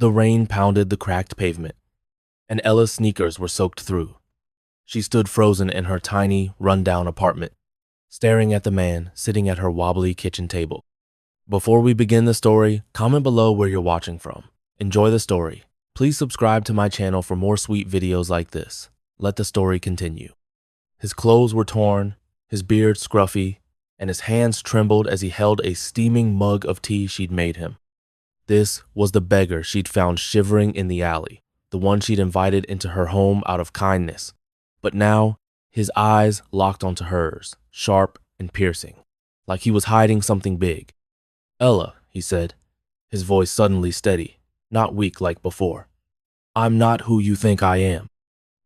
The rain pounded the cracked pavement, and Ella's sneakers were soaked through. She stood frozen in her tiny, run-down apartment, staring at the man sitting at her wobbly kitchen table. Before we begin the story, comment below where you're watching from. Enjoy the story. Please subscribe to my channel for more sweet videos like this. Let the story continue. His clothes were torn, his beard scruffy, and his hands trembled as he held a steaming mug of tea she'd made him. This was the beggar she'd found shivering in the alley, the one she'd invited into her home out of kindness. But now, his eyes locked onto hers, sharp and piercing, like he was hiding something big. "Ella," he said, his voice suddenly steady, not weak like before. "I'm not who you think I am."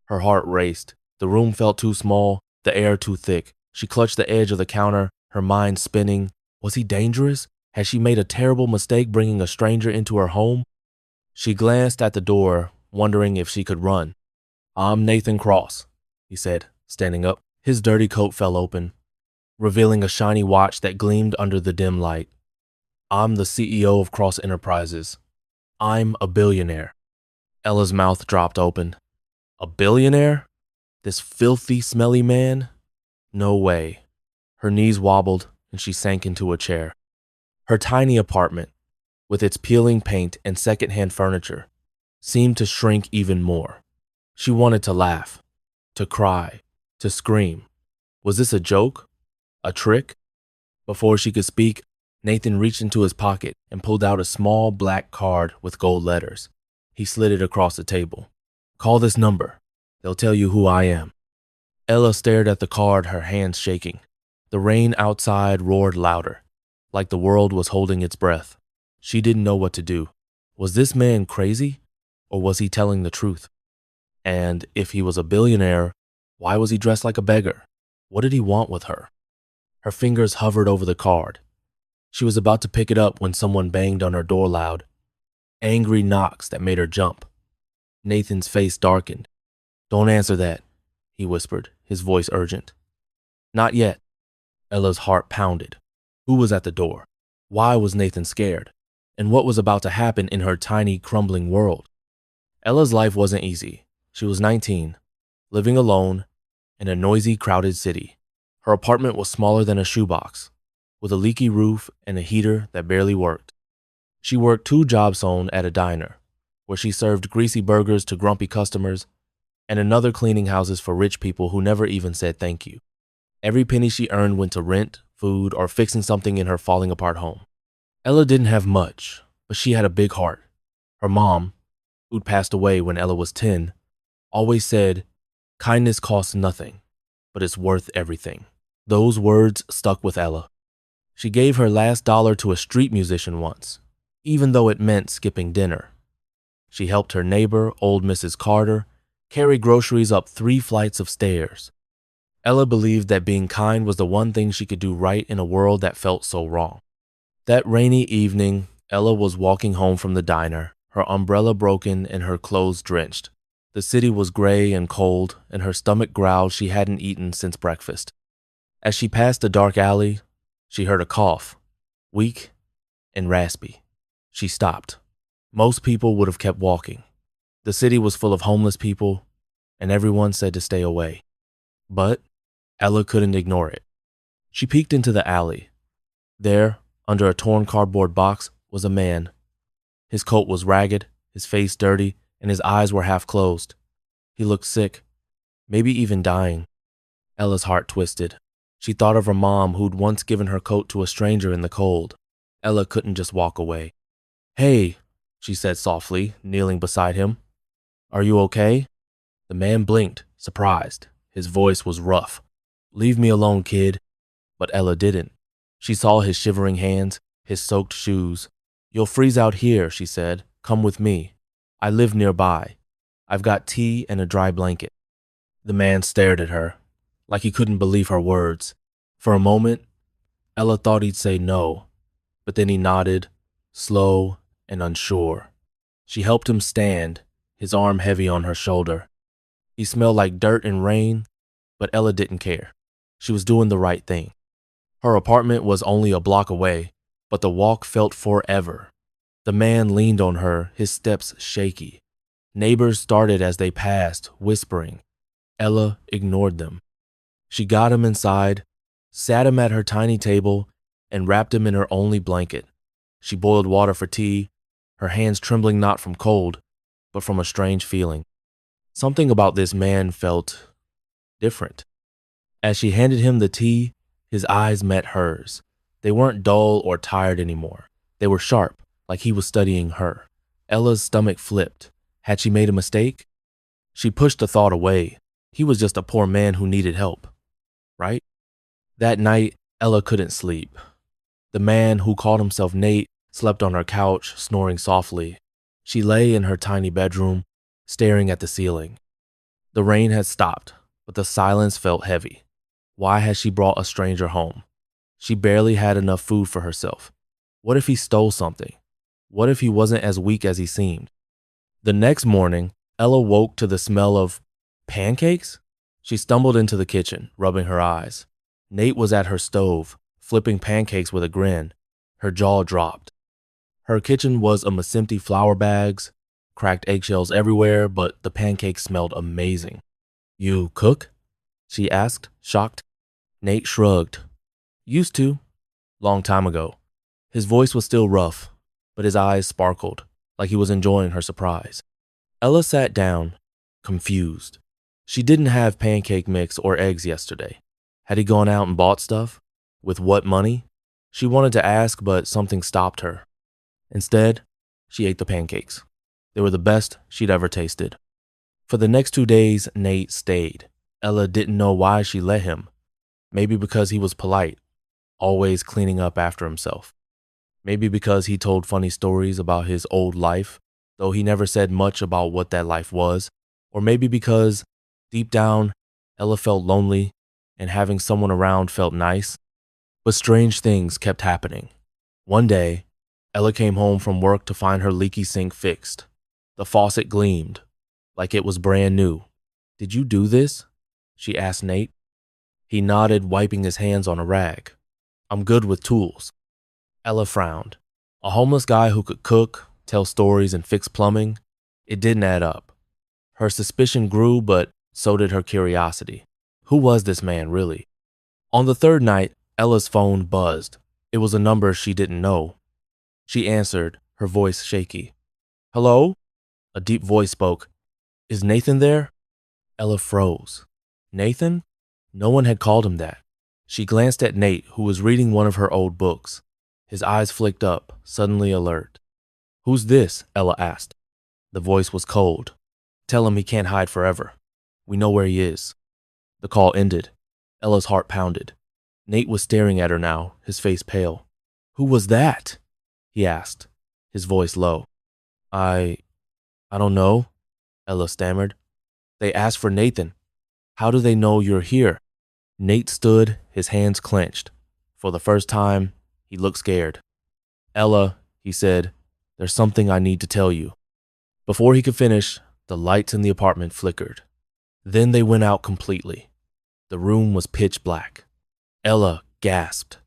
Her heart raced. The room felt too small, the air too thick. She clutched the edge of the counter, her mind spinning. Was he dangerous? Had she made a terrible mistake bringing a stranger into her home? She glanced at the door, wondering if she could run. "I'm Nathan Cross," he said, standing up. His dirty coat fell open, revealing a shiny watch that gleamed under the dim light. "I'm the CEO of Cross Enterprises. I'm a billionaire." Ella's mouth dropped open. A billionaire? This filthy, smelly man? No way. Her knees wobbled and she sank into a chair. Her tiny apartment, with its peeling paint and secondhand furniture, seemed to shrink even more. She wanted to laugh, to cry, to scream. Was this a joke? A trick? Before she could speak, Nathan reached into his pocket and pulled out a small black card with gold letters. He slid it across the table. "Call this number. They'll tell you who I am." Ella stared at the card, her hands shaking. The rain outside roared louder, like the world was holding its breath. She didn't know what to do. Was this man crazy, or was he telling the truth? And if he was a billionaire, why was he dressed like a beggar? What did he want with her? Her fingers hovered over the card. She was about to pick it up when someone banged on her door loud. Angry knocks that made her jump. Nathan's face darkened. "Don't answer that," he whispered, his voice urgent. "Not yet." Ella's heart pounded. Who was at the door? Why was Nathan scared? And what was about to happen in her tiny, crumbling world? Ella's life wasn't easy. She was 19, living alone in a noisy, crowded city. Her apartment was smaller than a shoebox, with a leaky roof and a heater that barely worked. She worked 2 jobs on at a diner, where she served greasy burgers to grumpy customers, and another cleaning houses for rich people who never even said thank you. Every penny she earned went to rent, food, or fixing something in her falling apart home. Ella didn't have much, but she had a big heart. Her mom, who'd passed away when Ella was 10, always said, "Kindness costs nothing, but it's worth everything." Those words stuck with Ella. She gave her last dollar to a street musician once, even though it meant skipping dinner. She helped her neighbor, old Mrs. Carter, carry groceries up 3 flights of stairs. Ella believed that being kind was the one thing she could do right in a world that felt so wrong. That rainy evening, Ella was walking home from the diner, her umbrella broken and her clothes drenched. The city was gray and cold, and her stomach growled she hadn't eaten since breakfast. As she passed a dark alley, she heard a cough, weak and raspy. She stopped. Most people would have kept walking. The city was full of homeless people, and everyone said to stay away. But Ella couldn't ignore it. She peeked into the alley. There, under a torn cardboard box, was a man. His coat was ragged, his face dirty, and his eyes were half closed. He looked sick, maybe even dying. Ella's heart twisted. She thought of her mom who'd once given her coat to a stranger in the cold. Ella couldn't just walk away. "Hey," she said softly, kneeling beside him. "Are you okay?" The man blinked, surprised. His voice was rough. "Leave me alone, kid." But Ella didn't. She saw his shivering hands, his soaked shoes. "You'll freeze out here," she said. "Come with me. I live nearby. I've got tea and a dry blanket." The man stared at her, like he couldn't believe her words. For a moment, Ella thought he'd say no, but then he nodded, slow and unsure. She helped him stand, his arm heavy on her shoulder. He smelled like dirt and rain, but Ella didn't care. She was doing the right thing. Her apartment was only a block away, but the walk felt forever. The man leaned on her, his steps shaky. Neighbors started as they passed, whispering. Ella ignored them. She got him inside, sat him at her tiny table, and wrapped him in her only blanket. She boiled water for tea, her hands trembling not from cold, but from a strange feeling. Something about this man felt different. As she handed him the tea, his eyes met hers. They weren't dull or tired anymore. They were sharp, like he was studying her. Ella's stomach flipped. Had she made a mistake? She pushed the thought away. He was just a poor man who needed help, right? That night, Ella couldn't sleep. The man who called himself Nate slept on her couch, snoring softly. She lay in her tiny bedroom, staring at the ceiling. The rain had stopped, but the silence felt heavy. Why had she brought a stranger home? She barely had enough food for herself. What if he stole something? What if he wasn't as weak as he seemed? The next morning, Ella woke to the smell of pancakes. She stumbled into the kitchen, rubbing her eyes. Nate was at her stove, flipping pancakes with a grin. Her jaw dropped. Her kitchen was a mess of empty flour bags, cracked eggshells everywhere, but the pancakes smelled amazing. "You cook?" she asked, shocked. Nate shrugged. "Used to. Long time ago." His voice was still rough, but his eyes sparkled, like he was enjoying her surprise. Ella sat down, confused. She didn't have pancake mix or eggs yesterday. Had he gone out and bought stuff? With what money? She wanted to ask, but something stopped her. Instead, she ate the pancakes. They were the best she'd ever tasted. For the next 2 days, Nate stayed. Ella didn't know why she let him. Maybe because he was polite, always cleaning up after himself. Maybe because he told funny stories about his old life, though he never said much about what that life was. Or maybe because, deep down, Ella felt lonely and having someone around felt nice. But strange things kept happening. One day, Ella came home from work to find her leaky sink fixed. The faucet gleamed, like it was brand new. "Did you do this?" she asked Nate. He nodded, wiping his hands on a rag. "I'm good with tools." Ella frowned. A homeless guy who could cook, tell stories, and fix plumbing? It didn't add up. Her suspicion grew, but so did her curiosity. Who was this man, really? On the third night, Ella's phone buzzed. It was a number she didn't know. She answered, her voice shaky. "Hello?" A deep voice spoke. "Is Nathan there?" Ella froze. Nathan? No one had called him that. She glanced at Nate, who was reading one of her old books. His eyes flicked up, suddenly alert. "Who's this?" Ella asked. The voice was cold. "Tell him he can't hide forever. We know where he is." The call ended. Ella's heart pounded. Nate was staring at her now, his face pale. "Who was that?" he asked, his voice low. I don't know," Ella stammered. "They asked for Nathan. How do they know you're here?" Nate stood, his hands clenched. For the first time, he looked scared. "Ella," he said, "there's something I need to tell you." Before he could finish, the lights in the apartment flickered. Then they went out completely. The room was pitch black. Ella gasped.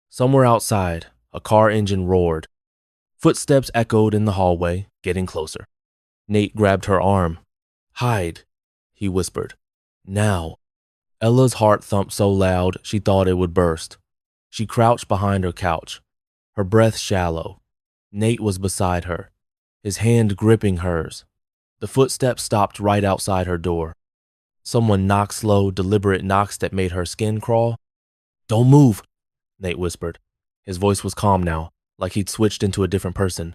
Somewhere outside, a car engine roared. Footsteps echoed in the hallway, getting closer. Nate grabbed her arm. "Hide," he whispered. "Now." Ella's heart thumped so loud she thought it would burst. She crouched behind her couch, her breath shallow. Nate was beside her, his hand gripping hers. The footsteps stopped right outside her door. Someone knocked slow, deliberate knocks that made her skin crawl. "Don't move," Nate whispered. His voice was calm now, like he'd switched into a different person.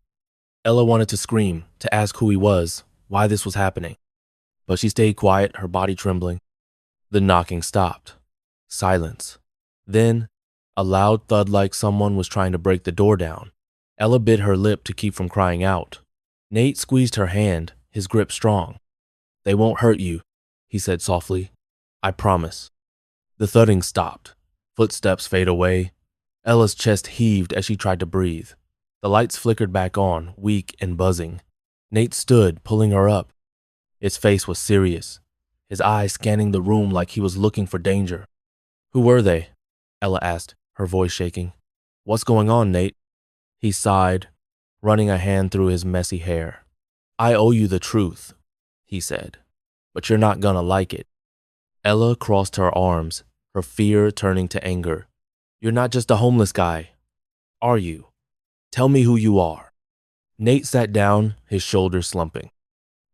Ella wanted to scream, to ask who he was, why this was happening. But she stayed quiet, her body trembling. The knocking stopped. Silence. Then, a loud thud like someone was trying to break the door down. Ella bit her lip to keep from crying out. Nate squeezed her hand, his grip strong. "They won't hurt you," he said softly. "I promise." The thudding stopped. Footsteps fade away. Ella's chest heaved as she tried to breathe. The lights flickered back on, weak and buzzing. Nate stood, pulling her up. His face was serious, his eyes scanning the room like he was looking for danger. "Who were they?" Ella asked, her voice shaking. "What's going on, Nate?" He sighed. running a hand through his messy hair. I owe you the truth, he said, but you're not gonna like it. Ella crossed her arms, her fear turning to anger. You're not just a homeless guy, are you? Tell me who you are. Nate sat down, his shoulders slumping.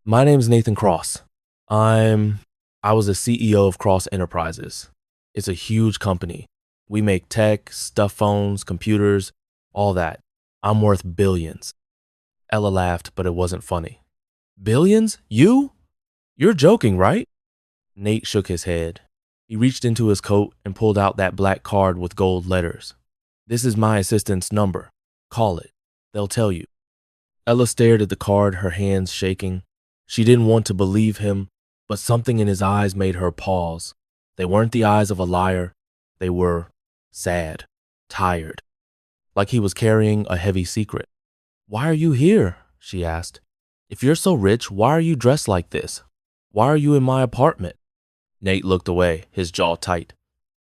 My name's Nathan Cross. I was the CEO of Cross Enterprises. It's a huge company. We make tech, stuff phones, computers, all that. I'm worth billions. Ella laughed, but it wasn't funny. Billions? You? You're joking, right? Nate shook his head. He reached into his coat and pulled out that black card with gold letters. This is my assistant's number. Call it. They'll tell you. Ella stared at the card, her hands shaking. She didn't want to believe him, but something in his eyes made her pause. They weren't the eyes of a liar. They were sad, tired, like he was carrying a heavy secret. Why are you here? She asked. If you're so rich, why are you dressed like this? Why are you in my apartment? Nate looked away, his jaw tight.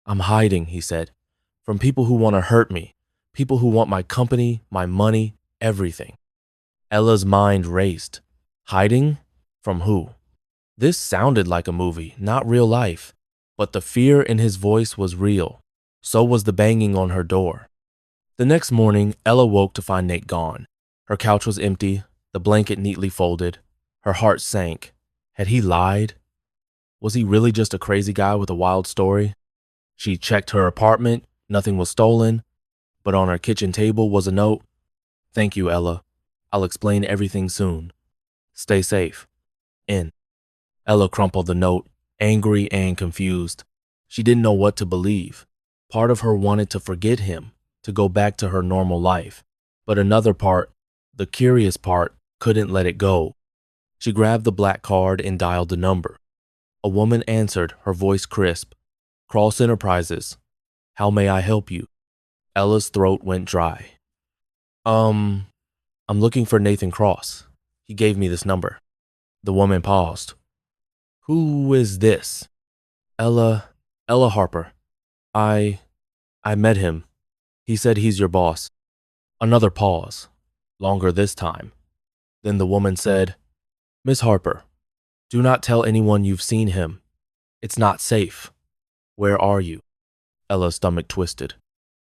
I'm hiding, he said, from people who want to hurt me, people who want my company, my money, everything. Ella's mind raced. Hiding? From who? This sounded like a movie, not real life, but the fear in his voice was real. So was the banging on her door. The next morning, Ella woke to find Nate gone. Her couch was empty, the blanket neatly folded. Her heart sank. Had he lied? Was he really just a crazy guy with a wild story? She checked her apartment, nothing was stolen, but on her kitchen table was a note. Thank you, Ella. I'll explain everything soon. Stay safe. In. Ella crumpled the note, angry and confused. She didn't know what to believe. Part of her wanted to forget him, to go back to her normal life. But another part, the curious part, couldn't let it go. She grabbed the black card and dialed the number. A woman answered, her voice crisp. Cross Enterprises. How may I help you? Ella's throat went dry. I'm looking for Nathan Cross. He gave me this number. The woman paused. Who is this? Ella Harper. I met him. He said he's your boss. Another pause. Longer this time. Then the woman said, Miss Harper, do not tell anyone you've seen him. It's not safe. Where are you? Ella's stomach twisted.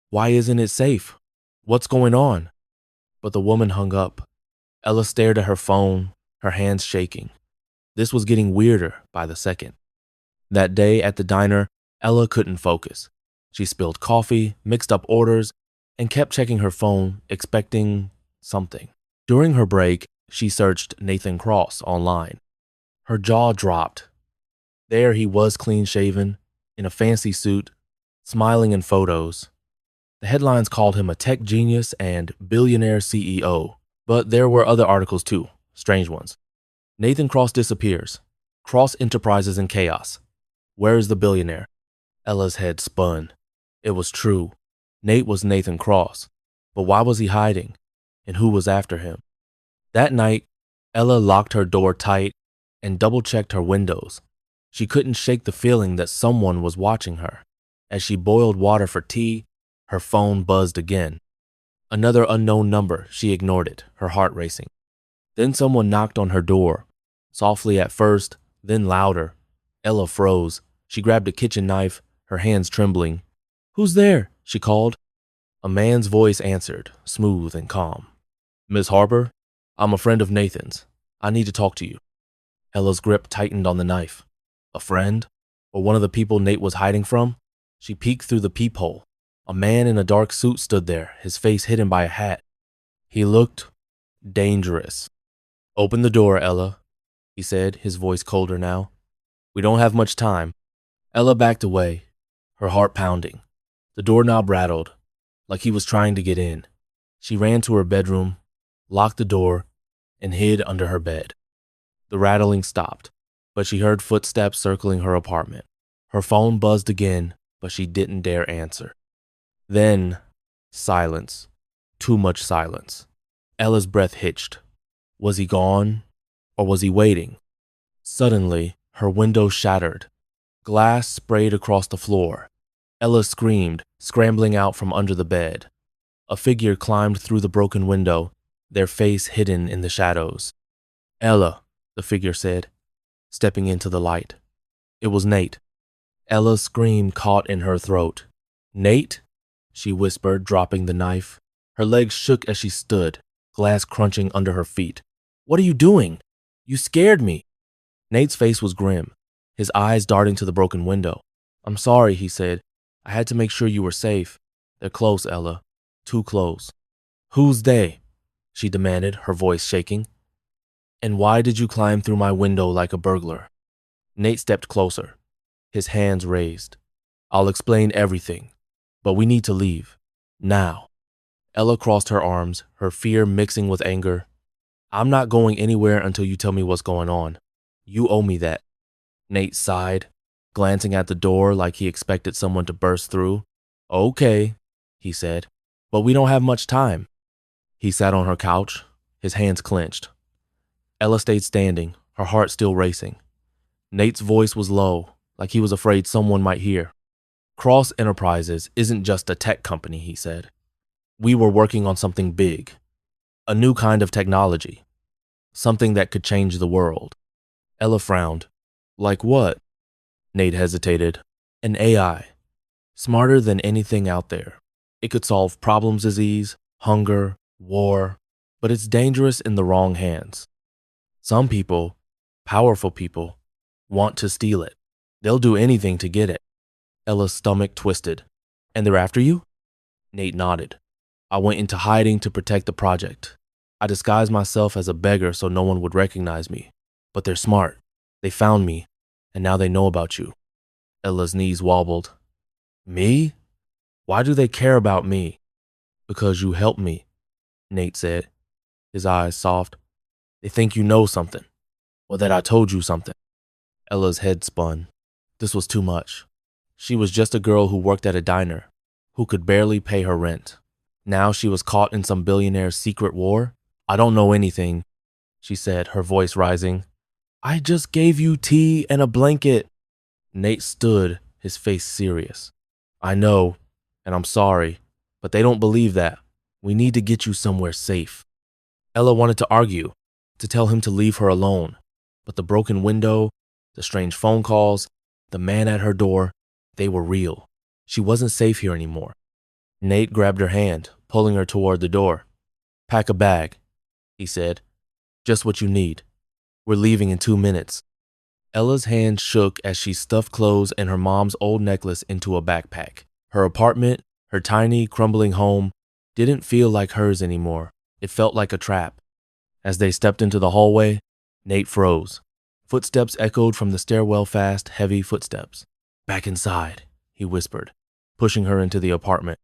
Why isn't it safe? What's going on? But the woman hung up. Ella stared at her phone, her hands shaking. This was getting weirder by the second. That day at the diner, Ella couldn't focus. She spilled coffee, mixed up orders, and kept checking her phone, expecting something. During her break, she searched Nathan Cross online. Her jaw dropped. There he was, clean-shaven, in a fancy suit, smiling in photos. The headlines called him a tech genius and billionaire CEO, but there were other articles too, strange ones. Nathan Cross disappears. Cross Enterprises in chaos. Where is the billionaire? Ella's head spun. It was true. Nate was Nathan Cross. But why was he hiding? And who was after him? That night, Ella locked her door tight and double-checked her windows. She couldn't shake the feeling that someone was watching her. As she boiled water for tea, her phone buzzed again. Another unknown number. She ignored it, her heart racing. Then someone knocked on her door. Softly at first, then louder. Ella froze. She grabbed a kitchen knife, her hands trembling. Who's there? She called. A man's voice answered, smooth and calm. Miss Harper, I'm a friend of Nathan's. I need to talk to you. Ella's grip tightened on the knife. A friend? Or one of the people Nate was hiding from? She peeked through the peephole. A man in a dark suit stood there, his face hidden by a hat. He looked dangerous. Open the door, Ella, he said, his voice colder now. We don't have much time. Ella backed away, her heart pounding. The doorknob rattled, like he was trying to get in. She ran to her bedroom, locked the door, and hid under her bed. The rattling stopped, but she heard footsteps circling her apartment. Her phone buzzed again, but she didn't dare answer. Then, silence. Too much silence. Ella's breath hitched. Was he gone? Or was he waiting? Suddenly, her window shattered. Glass sprayed across the floor. Ella screamed, scrambling out from under the bed. A figure climbed through the broken window, their face hidden in the shadows. Ella, the figure said, stepping into the light. It was Nate. Ella's scream caught in her throat. Nate? She whispered, dropping the knife. Her legs shook as she stood, glass crunching under her feet. What are you doing? You scared me. Nate's face was grim, his eyes darting to the broken window. I'm sorry, he said. I had to make sure you were safe. They're close, Ella. Too close. Who's they? She demanded, her voice shaking. And why did you climb through my window like a burglar? Nate stepped closer, his hands raised. I'll explain everything, but we need to leave. Now. Ella crossed her arms, her fear mixing with anger. I'm not going anywhere until you tell me what's going on. You owe me that. Nate sighed, glancing at the door like he expected someone to burst through. Okay, he said, but we don't have much time. He sat on her couch, his hands clenched. Ella stayed standing, her heart still racing. Nate's voice was low, like he was afraid someone might hear. Cross Enterprises isn't just a tech company, he said. We were working on something big, a new kind of technology, something that could change the world. Ella frowned. Like what? Nate hesitated. An AI, smarter than anything out there. It could solve problems, disease, hunger, war, but it's dangerous in the wrong hands. Some people, powerful people, want to steal it. They'll do anything to get it. Ella's stomach twisted. And they're after you? Nate nodded. I went into hiding to protect the project. I disguised myself as a beggar so no one would recognize me. But they're smart. They found me, and now they know about you. Ella's knees wobbled. Me? Why do they care about me? Because you helped me, Nate said, his eyes soft. They think you know something, or that I told you something. Ella's head spun. This was too much. She was just a girl who worked at a diner, who could barely pay her rent. Now she was caught in some billionaire's secret war? I don't know anything, she said, her voice rising. I just gave you tea and a blanket. Nate stood, his face serious. I know, and I'm sorry, but they don't believe that. We need to get you somewhere safe. Ella wanted to argue, to tell him to leave her alone, but the broken window, the strange phone calls, the man at her door, they were real. She wasn't safe here anymore. Nate grabbed her hand, pulling her toward the door. Pack a bag, he said. Just what you need. We're leaving in 2 minutes. Ella's hand shook as she stuffed clothes and her mom's old necklace into a backpack. Her apartment, her tiny, crumbling home, didn't feel like hers anymore. It felt like a trap. As they stepped into the hallway, Nate froze. Footsteps echoed from the stairwell, fast, heavy footsteps. Back inside, he whispered, pushing her into the apartment.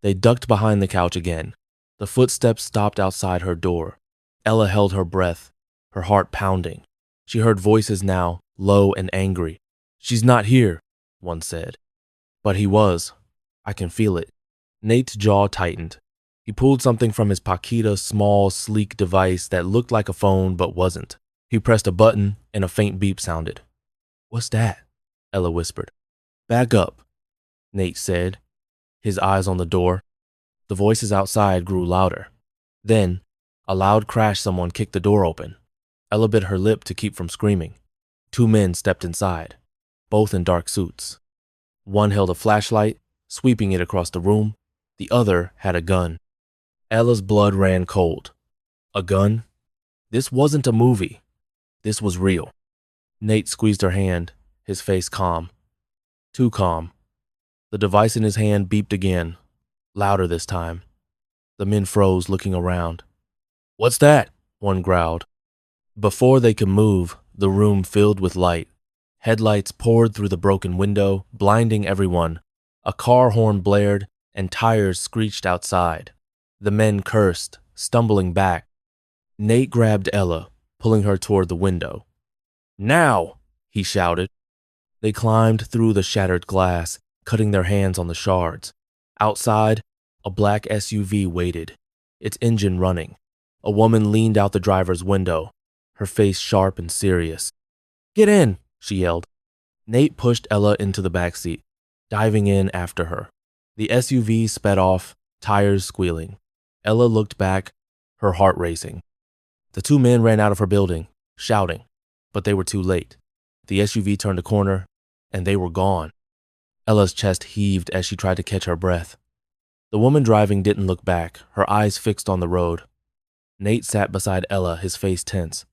They ducked behind the couch again. The footsteps stopped outside her door. Ella held her breath, her heart pounding. She heard voices now, low and angry. She's not here, one said. But he was. I can feel it. Nate's jaw tightened. He pulled something from his Paquita, small, sleek device that looked like a phone but wasn't. He pressed a button and a faint beep sounded. What's that? Ella whispered. Back up, Nate said, his eyes on the door. The voices outside grew louder. Then, a loud crash, someone kicked the door open. Ella bit her lip to keep from screaming. 2 men stepped inside, both in dark suits. One held a flashlight, sweeping it across the room. The other had a gun. Ella's blood ran cold. A gun? This wasn't a movie. This was real. Nate squeezed her hand, his face calm. Too calm. The device in his hand beeped again, louder this time. The men froze, looking around. What's that? One growled. Before they could move, the room filled with light. Headlights poured through the broken window, blinding everyone. A car horn blared, and tires screeched outside. The men cursed, stumbling back. Nate grabbed Ella, pulling her toward the window. Now, he shouted. They climbed through the shattered glass, cutting their hands on the shards. Outside, a black SUV waited, its engine running. A woman leaned out the driver's window, her face sharp and serious. Get in, she yelled. Nate pushed Ella into the backseat, diving in after her. The SUV sped off, tires squealing. Ella looked back, her heart racing. The two men ran out of her building, shouting, but they were too late. The SUV turned a corner, and they were gone. Ella's chest heaved as she tried to catch her breath. The woman driving didn't look back, her eyes fixed on the road. Nate sat beside Ella, his face tense.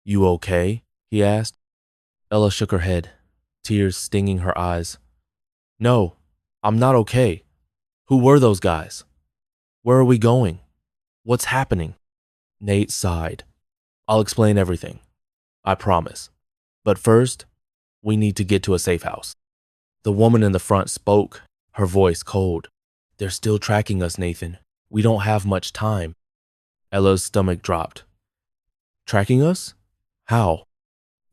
"You okay?" he asked. Ella shook her head, tears stinging her eyes. "No, I'm not okay. Who were those guys? Where are we going? What's happening?" Nate sighed. "I'll explain everything. I promise. But first, we need to get to a safe house." The woman in the front spoke, her voice cold. "They're still tracking us, Nathan. We don't have much time." Ella's stomach dropped. "Tracking us? How?"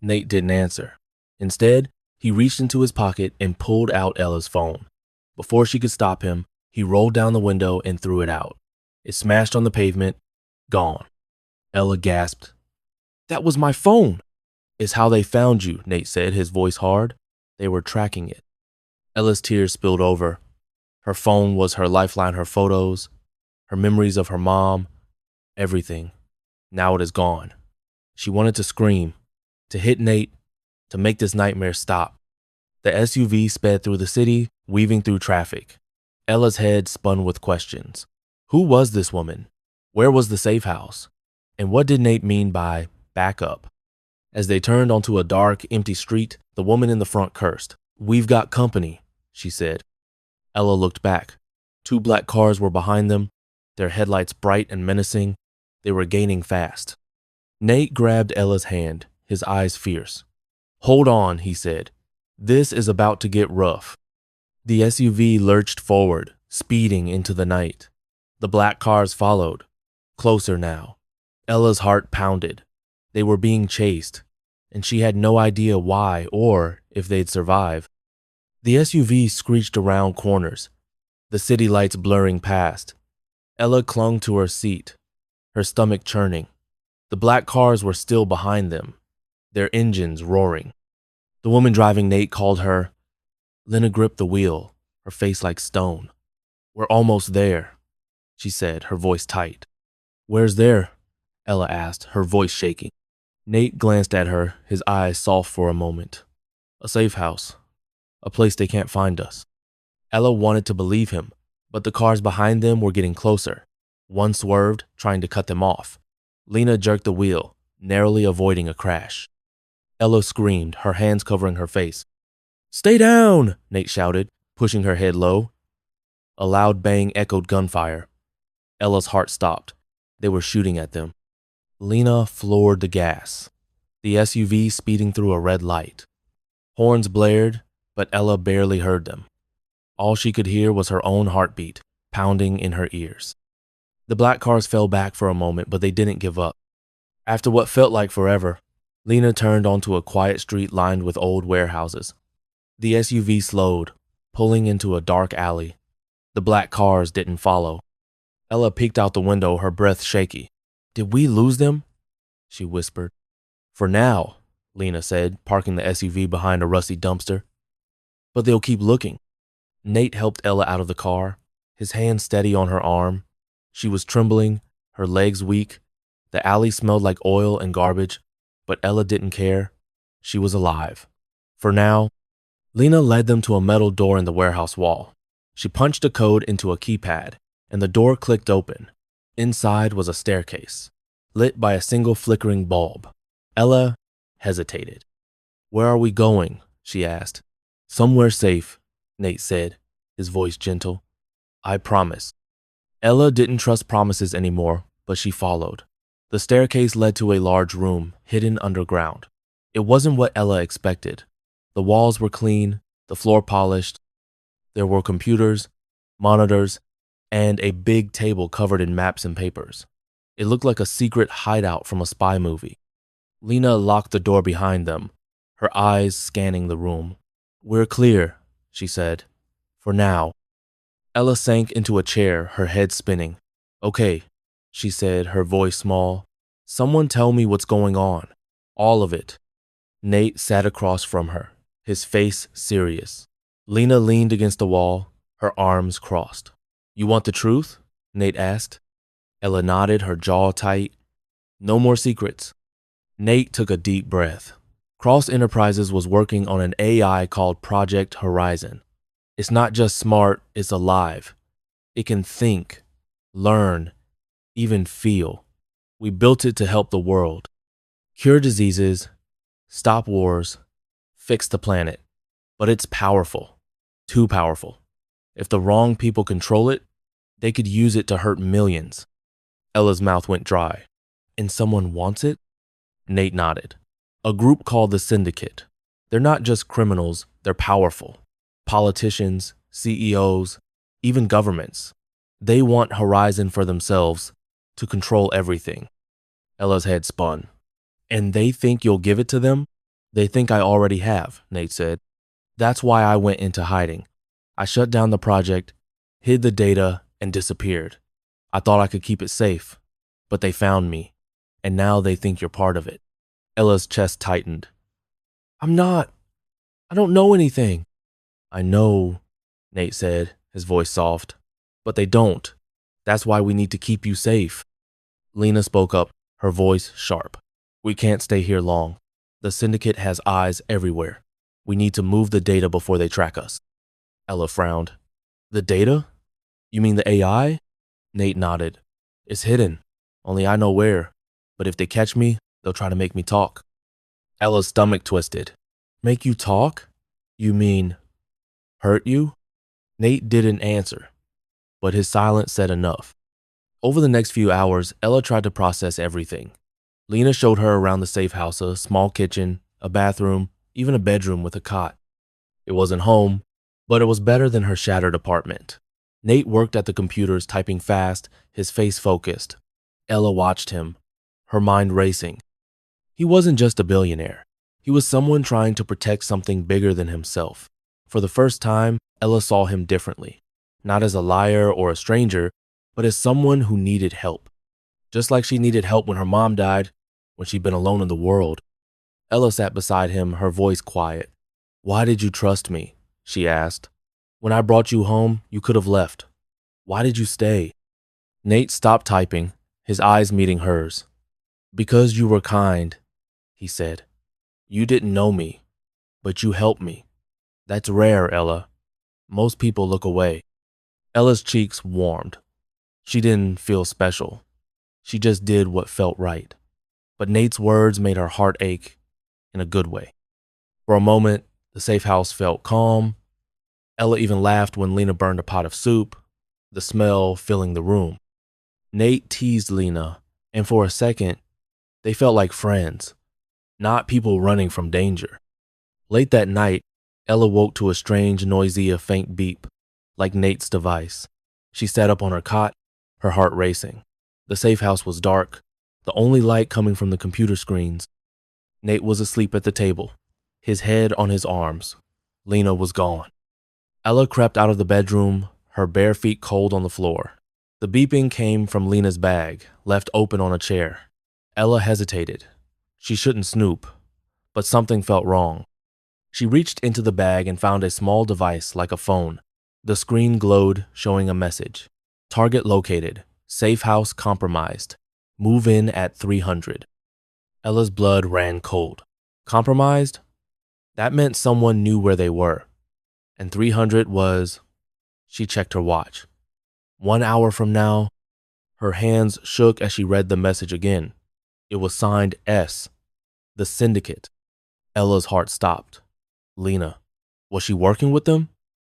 Nate didn't answer. Instead, he reached into his pocket and pulled out Ella's phone. Before she could stop him, he rolled down the window and threw it out. It smashed on the pavement, gone. Ella gasped. "That was my phone!" "It's how they found you," Nate said, his voice hard. "They were tracking it." Ella's tears spilled over. Her phone was her lifeline, her photos, her memories of her mom, everything. Now it is gone. She wanted to scream, to hit Nate, to make this nightmare stop. The SUV sped through the city, weaving through traffic. Ella's head spun with questions. Who was this woman? Where was the safe house? And what did Nate mean by back up? As they turned onto a dark, empty street, the woman in the front cursed. "We've got company," she said. Ella looked back. Two black cars were behind them, their headlights bright and menacing. They were gaining fast. Nate grabbed Ella's hand, his eyes fierce. "Hold on," he said. "This is about to get rough." The SUV lurched forward, speeding into the night. The black cars followed, closer now. Ella's heart pounded. They were being chased, and she had no idea why or if they'd survive. The SUV screeched around corners, the city lights blurring past. Ella clung to her seat, her stomach churning. The black cars were still behind them, their engines roaring. The woman driving Nate called her. Lena gripped the wheel, her face like stone. "We're almost there," she said, her voice tight. "Where's there?" Ella asked, her voice shaking. Nate glanced at her, his eyes soft for a moment. "A safe house. A place they can't find us." Ella wanted to believe him, but the cars behind them were getting closer. One swerved, trying to cut them off. Lena jerked the wheel, narrowly avoiding a crash. Ella screamed, her hands covering her face. "Stay down!" Nate shouted, pushing her head low. A loud bang echoed gunfire. Ella's heart stopped. They were shooting at them. Lena floored the gas, the SUV speeding through a red light. Horns blared, but Ella barely heard them. All she could hear was her own heartbeat, pounding in her ears. The black cars fell back for a moment, but they didn't give up. After what felt like forever, Lena turned onto a quiet street lined with old warehouses. The SUV slowed, pulling into a dark alley. The black cars didn't follow. Ella peeked out the window, her breath shaky. "Did we lose them?" she whispered. "For now," Lena said, parking the SUV behind a rusty dumpster. "But they'll keep looking." Nate helped Ella out of the car, his hand steady on her arm. She was trembling, her legs weak. The alley smelled like oil and garbage, but Ella didn't care. She was alive. For now, Lena led them to a metal door in the warehouse wall. She punched a code into a keypad, and the door clicked open. Inside was a staircase, lit by a single flickering bulb. Ella hesitated. "Where are we going?" she asked. "Somewhere safe," Nate said, his voice gentle. "I promise." Ella didn't trust promises anymore, but she followed. The staircase led to a large room, hidden underground. It wasn't what Ella expected. The walls were clean, the floor polished. There were computers, monitors, and a big table covered in maps and papers. It looked like a secret hideout from a spy movie. Lena locked the door behind them, her eyes scanning the room. "We're clear," she said. "For now." Ella sank into a chair, her head spinning. "Okay," she said, her voice small. "Someone tell me what's going on. All of it." Nate sat across from her, his face serious. Lena leaned against the wall, her arms crossed. "You want the truth?" Nate asked. Ella nodded, her jaw tight. No more secrets. Nate took a deep breath. Cross Enterprises was working on an AI called Project Horizon. It's not just smart, it's alive. It can think, learn, even feel. We built it to help the world. Cure diseases, stop wars, fix the planet. But it's powerful. Too powerful. If the wrong people control it, they could use it to hurt millions. Ella's mouth went dry. And someone wants it? Nate nodded. A group called the Syndicate. They're not just criminals, they're powerful. Politicians, CEOs, even governments. They want Horizon for themselves, to control everything. Ella's head spun. And they think you'll give it to them? They think I already have, Nate said. That's why I went into hiding. I shut down the project, hid the data, and disappeared. I thought I could keep it safe, but they found me, and now they think you're part of it. Ella's chest tightened. I'm not. I don't know anything. I know, Nate said, his voice soft. But they don't. That's why we need to keep you safe. Lena spoke up, her voice sharp. We can't stay here long. The Syndicate has eyes everywhere. We need to move the data before they track us. Ella frowned. The data? You mean the AI? Nate nodded. It's hidden. Only I know where. But if they catch me, they'll try to make me talk. Ella's stomach twisted. Make you talk? You mean hurt you? Nate didn't answer, but his silence said enough. Over the next few hours, Ella tried to process everything. Lena showed her around the safe house, a small kitchen, a bathroom, even a bedroom with a cot. It wasn't home, but it was better than her shattered apartment. Nate worked at the computers, typing fast, his face focused. Ella watched him, her mind racing. He wasn't just a billionaire. He was someone trying to protect something bigger than himself. For the first time, Ella saw him differently, not as a liar or a stranger, but as someone who needed help. Just like she needed help when her mom died, when she'd been alone in the world. Ella sat beside him, her voice quiet. Why did you trust me? She asked. When I brought you home, you could have left. Why did you stay? Nate stopped typing, his eyes meeting hers. Because you were kind, he said. You didn't know me, but you helped me. That's rare, Ella. Most people look away. Ella's cheeks warmed. She didn't feel special. She just did what felt right. But Nate's words made her heart ache in a good way. For a moment, the safe house felt calm. Ella even laughed when Lena burned a pot of soup, the smell filling the room. Nate teased Lena, and for a second, they felt like friends, not people running from danger. Late that night, Ella woke to a strange, noisy, faint beep, like Nate's device. She sat up on her cot, her heart racing. The safe house was dark, the only light coming from the computer screens. Nate was asleep at the table, his head on his arms. Lena was gone. Ella crept out of the bedroom, her bare feet cold on the floor. The beeping came from Lena's bag, left open on a chair. Ella hesitated. She shouldn't snoop, but something felt wrong. She reached into the bag and found a small device like a phone. The screen glowed, showing a message. Target located. Safe house compromised. Move in at 300. Ella's blood ran cold. Compromised? That meant someone knew where they were. And 300 was... She checked her watch. 1 hour from now. Her hands shook as she read the message again. It was signed S. The Syndicate. Ella's heart stopped. Lena. Was she working with them?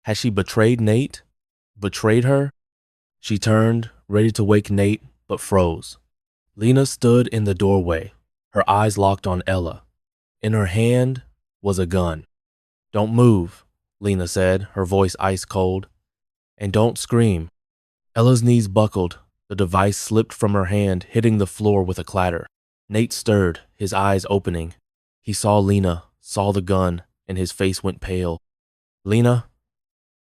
Had she betrayed Nate? Betrayed her? She turned, ready to wake Nate, but froze. Lena stood in the doorway, her eyes locked on Ella. In her hand was a gun. Don't move, Lena said, her voice ice cold. And don't scream. Ella's knees buckled. The device slipped from her hand, hitting the floor with a clatter. Nate stirred, his eyes opening. He saw Lena, saw the gun, and his face went pale. Lena,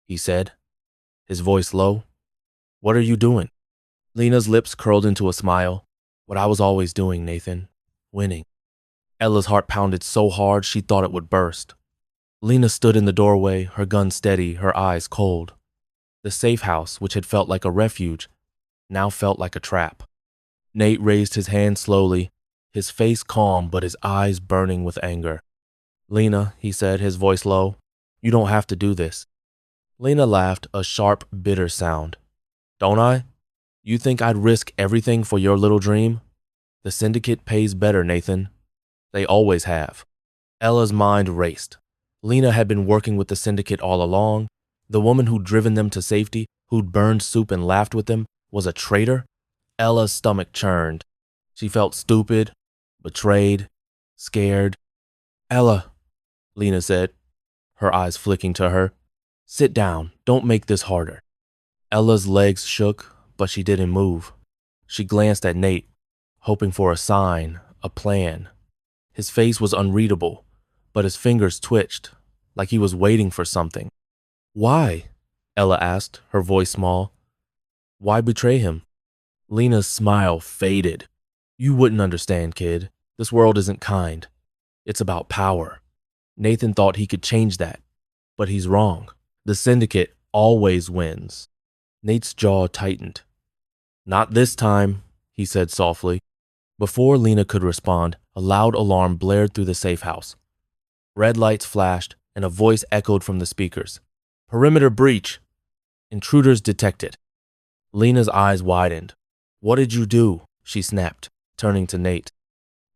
he said, his voice low. What are you doing? Lena's lips curled into a smile. What I was always doing, Nathan. Winning. Ella's heart pounded so hard she thought it would burst. Lena stood in the doorway, her gun steady, her eyes cold. The safe house, which had felt like a refuge, now felt like a trap. Nate raised his hand slowly, his face calm but his eyes burning with anger. "Lena," he said, his voice low, "you don't have to do this." Lena laughed, a sharp, bitter sound. "Don't I? You think I'd risk everything for your little dream? The syndicate pays better, Nathan. They always have." Ella's mind raced. Lena had been working with the syndicate all along. The woman who'd driven them to safety, who'd burned soup and laughed with them, was a traitor? Ella's stomach churned. She felt stupid, betrayed, scared. "Ella," Lena said, her eyes flicking to her. "Sit down. Don't make this harder." Ella's legs shook, but she didn't move. She glanced at Nate, hoping for a sign, a plan. His face was unreadable, but his fingers twitched, like he was waiting for something. "Why?" Ella asked, her voice small. "Why betray him?" Lena's smile faded. "You wouldn't understand, kid. This world isn't kind. It's about power. Nathan thought he could change that, but he's wrong. The syndicate always wins." Nate's jaw tightened. "Not this time," he said softly. Before Lena could respond, a loud alarm blared through the safe house. Red lights flashed, and a voice echoed from the speakers. "Perimeter breach. Intruders detected." Lena's eyes widened. "What did you do?" she snapped, turning to Nate.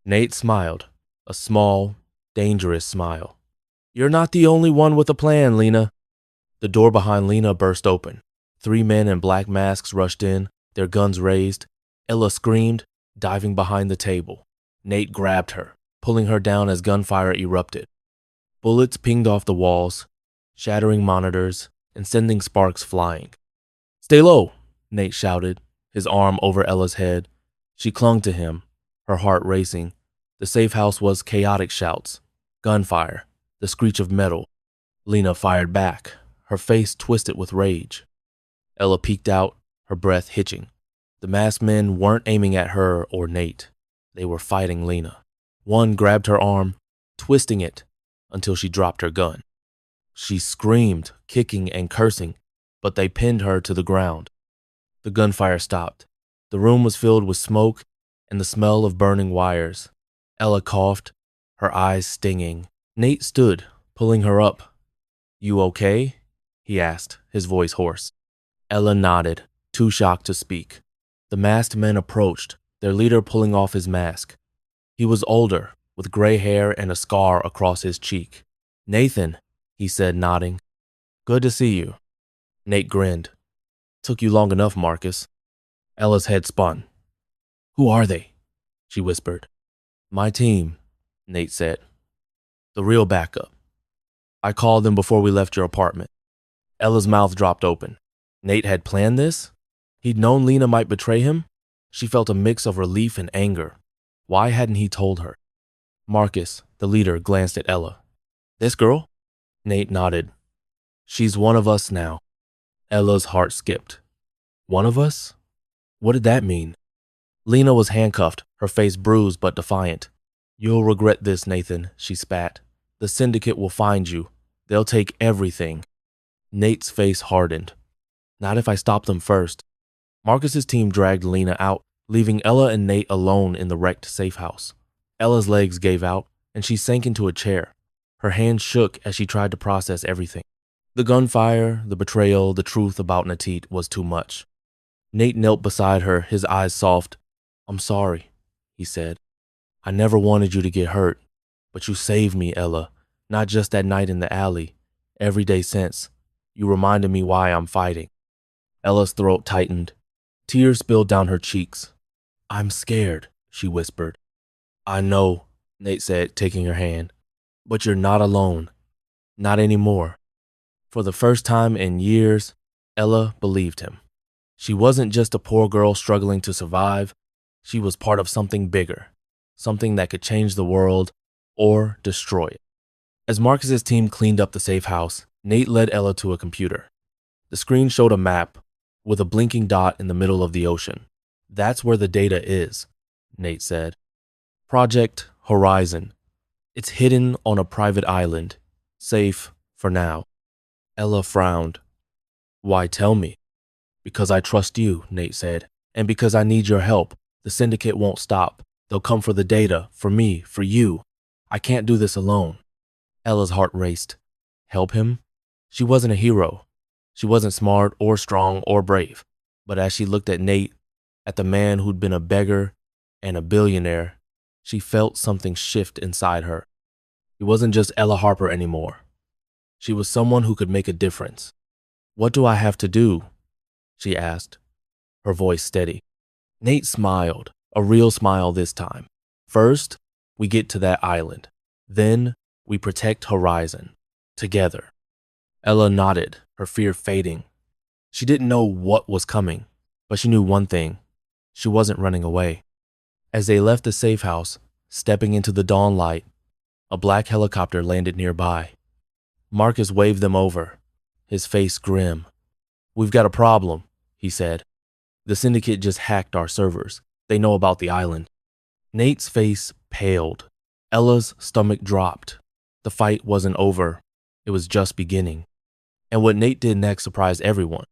Nate smiled, a small, dangerous smile. "You're not the only one with a plan, Lena." The door behind Lena burst open. 3 men in black masks rushed in, their guns raised. Ella screamed, diving behind the table. Nate grabbed her, pulling her down as gunfire erupted. Bullets pinged off the walls, shattering monitors and sending sparks flying. "Stay low," Nate shouted, his arm over Ella's head. She clung to him, her heart racing. The safe house was chaotic shouts, gunfire, the screech of metal. Lena fired back, her face twisted with rage. Ella peeked out, her breath hitching. The masked men weren't aiming at her or Nate. They were fighting Lena. One grabbed her arm, twisting it until she dropped her gun. She screamed, kicking and cursing, but they pinned her to the ground. The gunfire stopped. The room was filled with smoke and the smell of burning wires. Ella coughed, her eyes stinging. Nate stood, pulling her up. "You okay?" he asked, his voice hoarse. Ella nodded, too shocked to speak. The masked men approached, their leader pulling off his mask. He was older, with gray hair and a scar across his cheek. "Nathan," he said, nodding. "Good to see you." Nate grinned. "Took you long enough, Marcus." Ella's head spun. "Who are they?" she whispered. "My team," Nate said. "The real backup. I called them before we left your apartment." Ella's mouth dropped open. Nate had planned this? He'd known Lena might betray him? She felt a mix of relief and anger. Why hadn't he told her? Marcus, the leader, glanced at Ella. "This girl?" Nate nodded. "She's one of us now." Ella's heart skipped. One of us? What did that mean? Lena was handcuffed, her face bruised but defiant. "You'll regret this, Nathan," she spat. "The syndicate will find you. They'll take everything." Nate's face hardened. "Not if I stop them first." Marcus's team dragged Lena out, leaving Ella and Nate alone in the wrecked safe house. Ella's legs gave out, and she sank into a chair. Her hands shook as she tried to process everything. The gunfire, the betrayal, the truth about Natit was too much. Nate knelt beside her, his eyes soft. "I'm sorry," he said. "I never wanted you to get hurt, but you saved me, Ella. Not just that night in the alley. Every day since. You reminded me why I'm fighting." Ella's throat tightened. Tears spilled down her cheeks. "I'm scared," she whispered. "I know," Nate said, taking her hand. "But you're not alone. Not anymore." For the first time in years, Ella believed him. She wasn't just a poor girl struggling to survive. She was part of something bigger, something that could change the world or destroy it. As Marcus's team cleaned up the safe house, Nate led Ella to a computer. The screen showed a map with a blinking dot in the middle of the ocean. "That's where the data is," Nate said. "Project Horizon. It's hidden on a private island, safe for now." Ella frowned. "Why tell me?" "Because I trust you," Nate said. And because I need your help, the syndicate won't stop. They'll come for the data, for me, for you. I can't do this alone. Ella's heart raced. Help him? She wasn't a hero. She wasn't smart or strong or brave. But as she looked at Nate, at the man who'd been a beggar and a billionaire, she felt something shift inside her. She wasn't just Ella Harper anymore. She was someone who could make a difference. What do I have to do? She asked, her voice steady. Nate smiled, a real smile this time. First, we get to that island. Then, we protect Horizon. Together. Ella nodded, her fear fading. She didn't know what was coming, but she knew one thing. She wasn't running away. As they left the safe house, stepping into the dawn light, a black helicopter landed nearby. Marcus waved them over, his face grim. We've got a problem, he said. The syndicate just hacked our servers. They know about the island. Nate's face paled. Ella's stomach dropped. The fight wasn't over. It was just beginning. And what Nate did next surprised everyone.